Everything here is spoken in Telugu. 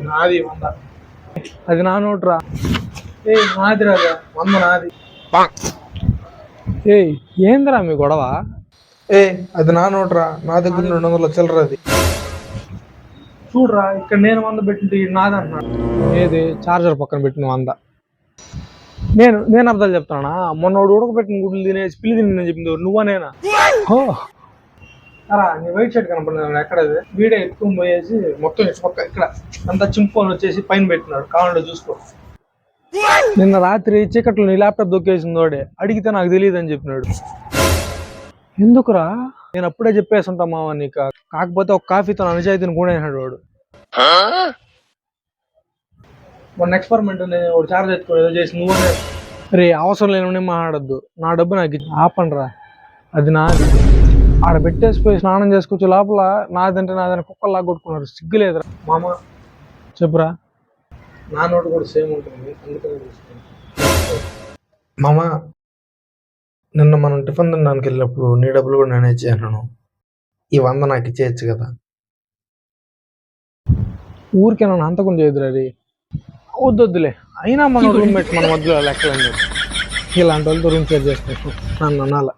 నాది 100. అది నా నోట్రా. నాది రాదా 100 నాది. ఏందిరా మీ గొడవ? అది నా నోట్రా, నా దగ్గర 200 చిల్లర. అది చూడరా, ఇక్కడ నేను 100 పెట్టింది నాదన్నాడు. ఏది చార్జర్ పక్కన పెట్టిన 100? నేను అర్థాలు చెప్తానా? మొన్న ఉడకబెట్టిన గుడ్లు తినేసి పిల్లి తిని చెప్పింది నువ్వా నేనా? అరా నీ వైట్ షర్ట్ కనపడలేదు ఎక్కడ? వీడియో ఎత్తుకొని పోయేసి మొత్తం ఇక్కడ అంతా చింపుకొని వచ్చేసి పైన పెట్టినాడు, కావాలంటే చూసుకో. నిన్న రాత్రి చీకట్లో నీ ల్యాప్టాప్ దొక్కేసింది వాడే, అడిగితే నాకు తెలియదు అని చెప్పినాడు. ఎందుకురా? నేను అప్పుడే చెప్పేసి ఉంటా మావా నీకు, కాకపోతే ఒక కాఫీతో నా నిజాయితీని కూడేసాడు వాడు. మొన్న ఎక్స్పెరిమెంట్ ఒక చార్జ్ ఎత్తుకొని ఏదో చేసి నువ్వనే. రే అవసరం లేని మాట్లాడద్దు, నా డబ్బు నాకు ఆపండిరా. అది నాది. ఆడ పెట్టేసిపోయి స్నానం చేసుకొచ్చి లోపల నాదంటే కుక్కల్లాగా కొట్టుకున్నారు. సిగ్గులేదురా మామ. చెప్పురా. నా నోటు కూడా సేమ్ ఉంటుంది, అందుకనే చూసుకుంటా. మామ, నిన్న మనం టిఫిన్ తినడానికి వెళ్ళినప్పుడు నీ డబ్బులు కూడా నేనే ఇచ్చాను. ఈ 100 నాకు ఇచ్చేయచ్చు కదా? ఊరికే నన్ను అంతకుండా చేయదురా. రే వద్దులే, అయినా మన రూమ్మేట్ మన మధ్యలో లెక్కలేదు. ఇలాంటి వాళ్ళతో రూమ్ షేర్ చేసుకుంటాం నన్ను అనాల.